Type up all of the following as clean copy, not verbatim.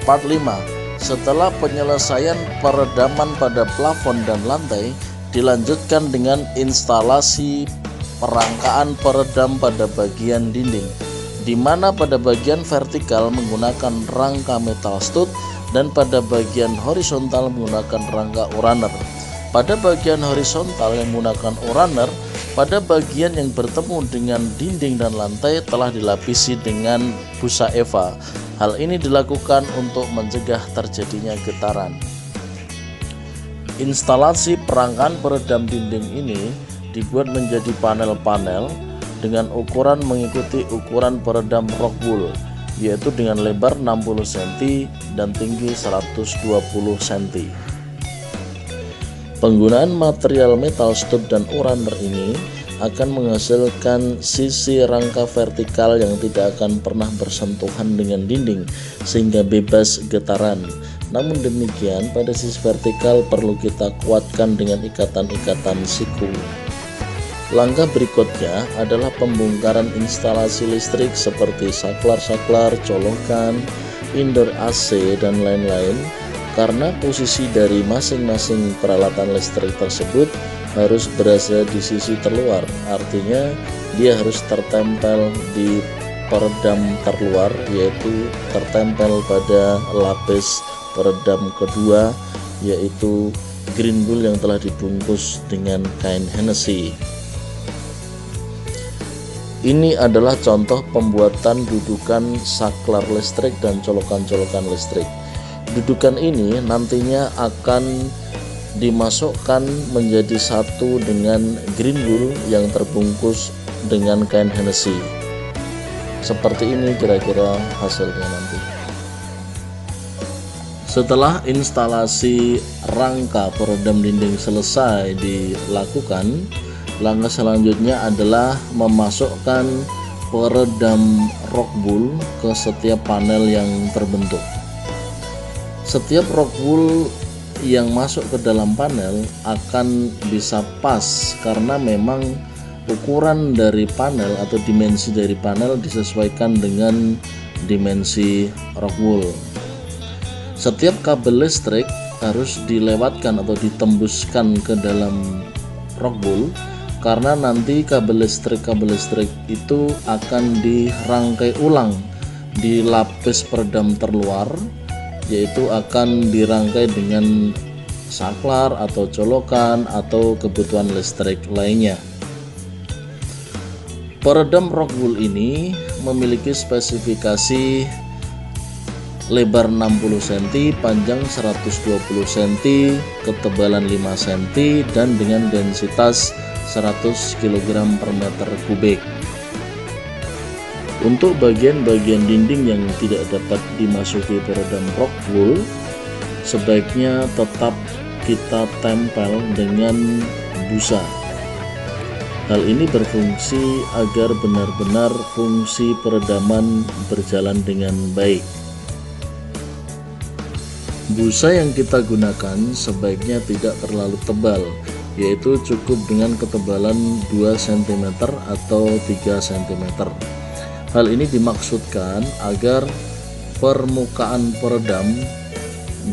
Part 5. Setelah penyelesaian peredaman pada plafon dan lantai, dilanjutkan dengan instalasi perangkaan peredam pada bagian dinding, di mana pada bagian vertikal menggunakan rangka metal stud dan pada bagian horizontal menggunakan rangka uraner. Pada bagian horizontal yang menggunakan uraner, pada bagian yang bertemu dengan dinding dan lantai telah dilapisi dengan busa eva. Hal ini dilakukan untuk mencegah terjadinya getaran. Instalasi perangkaan peredam dinding ini dibuat menjadi panel-panel dengan ukuran mengikuti ukuran peredam rock wool, yaitu dengan lebar 60 cm dan tinggi 120 cm. Penggunaan material metal stud dan uraner ini akan menghasilkan sisi rangka vertikal yang tidak akan pernah bersentuhan dengan dinding sehingga bebas getaran. Namun demikian, pada sisi vertikal perlu kita kuatkan dengan ikatan-ikatan siku. Langkah berikutnya adalah pembongkaran instalasi listrik seperti saklar-saklar, colokan, indoor AC, dan lain-lain. Karena posisi dari masing-masing peralatan listrik tersebut harus berada di sisi terluar, artinya dia harus tertempel di peredam terluar, yaitu tertempel pada lapis peredam kedua, yaitu green wool yang telah dibungkus dengan kain Hennessy. Ini adalah contoh pembuatan dudukan saklar listrik dan colokan-colokan listrik. Dudukan ini nantinya akan dimasukkan menjadi satu dengan green wool yang terbungkus dengan kain Hennessy. Seperti ini kira-kira hasilnya nanti. Setelah instalasi rangka peredam dinding selesai dilakukan, langkah selanjutnya adalah memasukkan peredam rock wool ke setiap panel yang terbentuk. Setiap rock wool yang masuk ke dalam panel akan bisa pas karena memang ukuran dari panel atau dimensi dari panel disesuaikan dengan dimensi rock wool. Setiap kabel listrik harus dilewatkan atau ditembuskan ke dalam rock wool karena nanti kabel listrik itu akan dirangkai ulang di lapis peredam terluar, yaitu akan dirangkai dengan saklar atau colokan atau kebutuhan listrik lainnya. Peredam rock wool ini memiliki spesifikasi lebar 60 cm, panjang 120 cm, ketebalan 5 cm, dan dengan densitas 100 kg per meter kubik. Untuk bagian-bagian dinding yang tidak dapat dimasuki peredam rock wool, sebaiknya tetap kita tempel dengan busa. Hal ini berfungsi agar benar-benar fungsi peredaman berjalan dengan baik. Busa yang kita gunakan sebaiknya tidak terlalu tebal, yaitu cukup dengan ketebalan 2 cm atau 3 cm. Hal ini dimaksudkan agar permukaan peredam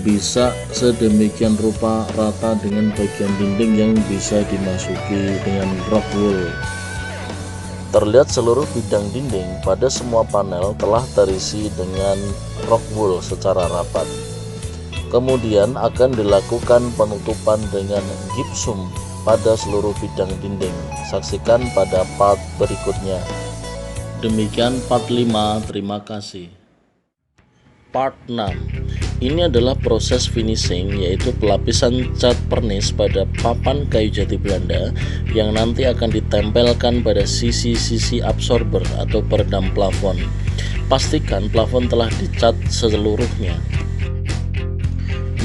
bisa sedemikian rupa rata dengan bagian dinding yang bisa dimasuki dengan rock wool. Terlihat seluruh bidang dinding pada semua panel telah terisi dengan rock wool secara rapat. Kemudian akan dilakukan penutupan dengan gipsum pada seluruh bidang dinding. Saksikan pada part berikutnya. Demikian part 5, terima kasih. Part 6. Ini adalah proses finishing, yaitu pelapisan cat pernis pada papan kayu jati Belanda yang nanti akan ditempelkan pada sisi-sisi absorber atau peredam plafon. Pastikan plafon telah dicat seluruhnya.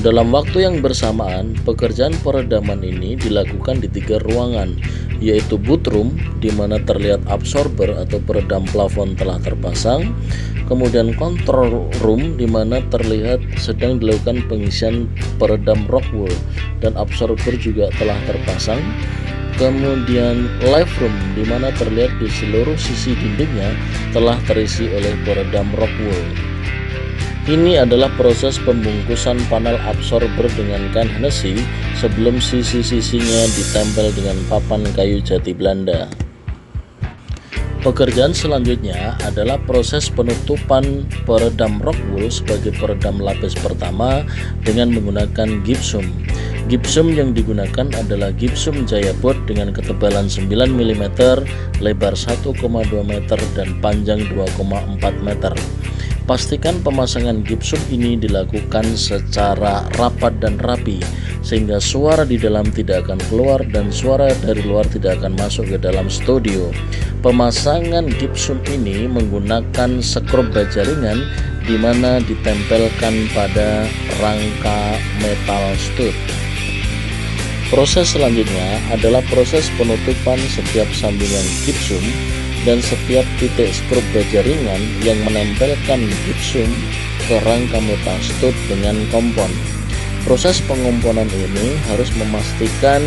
Dalam waktu yang bersamaan, pekerjaan peredaman ini dilakukan di 3 ruangan, yaitu boot room, di mana terlihat absorber atau peredam plafon telah terpasang, kemudian control room, di mana terlihat sedang dilakukan pengisian peredam rock wool dan absorber juga telah terpasang, kemudian live room, di mana terlihat di seluruh sisi dindingnya telah terisi oleh peredam rock wool. Ini adalah proses pembungkusan panel absorber dengan kain Hennessy sebelum sisi-sisinya ditempel dengan papan kayu jati Belanda. Pekerjaan selanjutnya adalah proses penutupan peredam rock wool sebagai peredam lapis pertama dengan menggunakan gypsum. Gypsum yang digunakan adalah gypsum Jaya Board dengan ketebalan 9 mm, lebar 1,2 meter dan panjang 2,4 meter. Pastikan pemasangan gypsum ini dilakukan secara rapat dan rapi sehingga suara di dalam tidak akan keluar dan suara dari luar tidak akan masuk ke dalam studio. Pemasangan gypsum ini menggunakan skrup baja ringan di mana ditempelkan pada rangka metal stud. Proses selanjutnya adalah proses penutupan setiap sambungan gypsum dan setiap titik skrup baja ringan yang menempelkan gypsum ke rangka metal stud dengan kompon. Proses pengomponan ini harus memastikan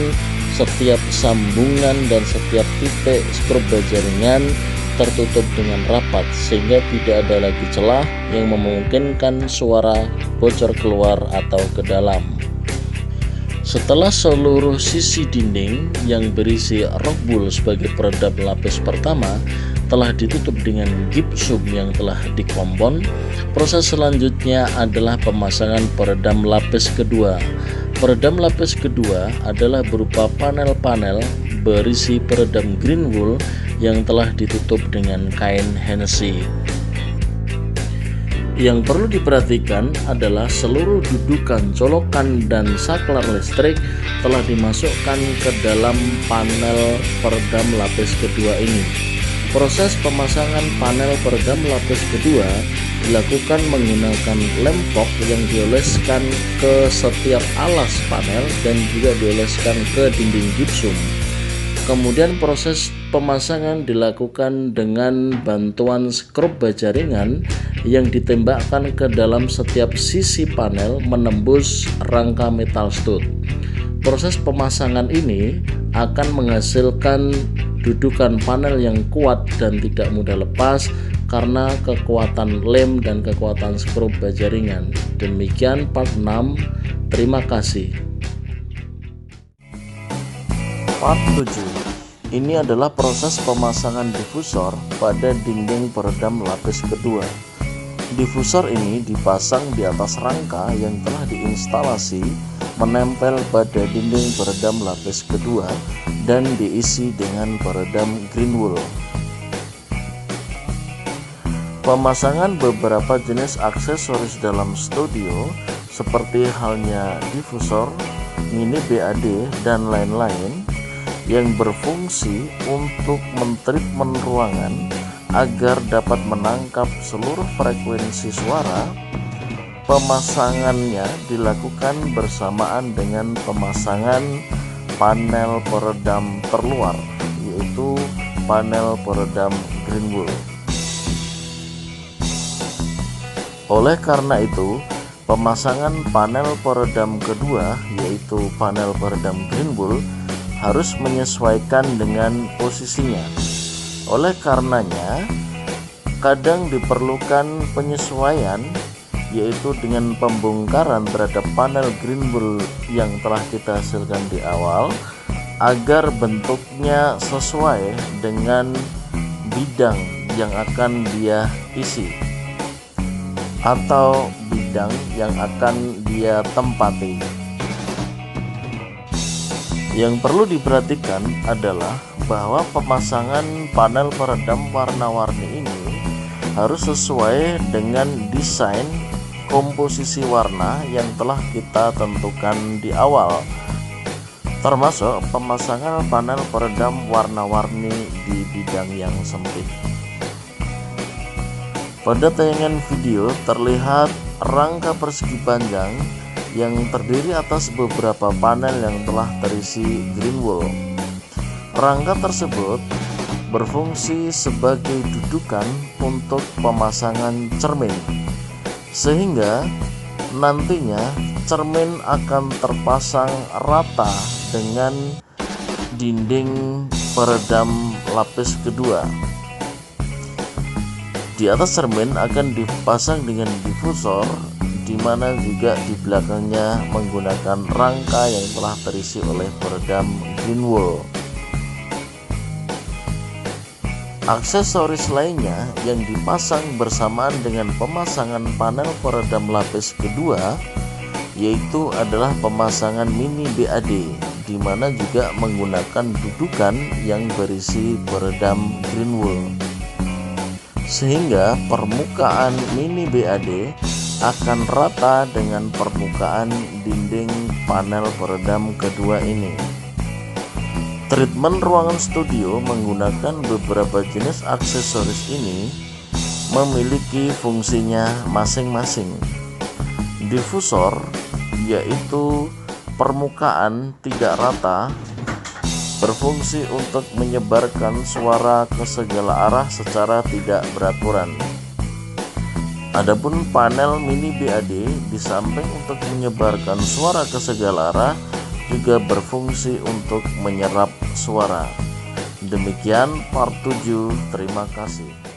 setiap sambungan dan setiap titik skrup baja ringan tertutup dengan rapat sehingga tidak ada lagi celah yang memungkinkan suara bocor keluar atau ke dalam. Setelah seluruh sisi dinding yang berisi rock wool sebagai peredam lapis pertama telah ditutup dengan gypsum yang telah dikompon, proses selanjutnya adalah pemasangan peredam lapis kedua. Peredam lapis kedua adalah berupa panel-panel berisi peredam green wool yang telah ditutup dengan kain Hennessy. Yang perlu diperhatikan adalah seluruh dudukan, colokan, dan saklar listrik telah dimasukkan ke dalam panel peredam lapis kedua ini. Proses pemasangan panel peredam lapis kedua dilakukan menggunakan lem pok yang dioleskan ke setiap alas panel dan juga dioleskan ke dinding gypsum. Kemudian proses pemasangan dilakukan dengan bantuan skrup baja ringan yang ditembakkan ke dalam setiap sisi panel menembus rangka metal stud. Proses pemasangan ini akan menghasilkan dudukan panel yang kuat dan tidak mudah lepas karena kekuatan lem dan kekuatan skrup baja ringan. Demikian part 6. Terima kasih. Part 7. Ini adalah proses pemasangan difusor pada dinding peredam lapis kedua. Difusor ini dipasang di atas rangka yang telah diinstalasi menempel pada dinding peredam lapis kedua dan diisi dengan peredam green wool. Pemasangan beberapa jenis aksesoris dalam studio seperti halnya difusor, mini BAD, dan lain-lain yang berfungsi untuk mentreatment ruangan agar dapat menangkap seluruh frekuensi suara. Pemasangannya dilakukan bersamaan dengan pemasangan panel peredam terluar, yaitu panel peredam green wool. Oleh karena itu, pemasangan panel peredam kedua, yaitu panel peredam green wool, harus menyesuaikan dengan posisinya. Oleh karenanya, kadang diperlukan penyesuaian, yaitu dengan pembongkaran terhadap panel green wool yang telah kita hasilkan di awal agar bentuknya sesuai dengan bidang yang akan dia isi atau bidang yang akan dia tempati. Yang perlu diperhatikan adalah bahwa pemasangan panel peredam warna-warni ini harus sesuai dengan desain komposisi warna yang telah kita tentukan di awal, termasuk pemasangan panel peredam warna-warni di bidang yang sempit. Pada tayangan video terlihat rangka persegi panjang yang terdiri atas beberapa panel yang telah terisi green wool. Rangka tersebut berfungsi sebagai dudukan untuk pemasangan cermin, sehingga nantinya cermin akan terpasang rata dengan dinding peredam lapis kedua. Di atas cermin akan dipasang dengan difusor, di mana juga di belakangnya menggunakan rangka yang telah terisi oleh peredam green wool. Aksesoris lainnya yang dipasang bersamaan dengan pemasangan panel peredam lapis kedua yaitu adalah pemasangan mini BAD, di mana juga menggunakan dudukan yang berisi peredam green wool, sehingga permukaan mini BAD akan rata dengan permukaan dinding panel peredam kedua ini. Treatment ruangan studio menggunakan beberapa jenis aksesoris ini memiliki fungsinya masing-masing. Difusor yaitu permukaan tidak rata, berfungsi untuk menyebarkan suara ke segala arah secara tidak beraturan. Adapun panel mini BAD di samping untuk menyebarkan suara ke segala arah juga berfungsi untuk menyerap suara. Demikian part 7, terima kasih.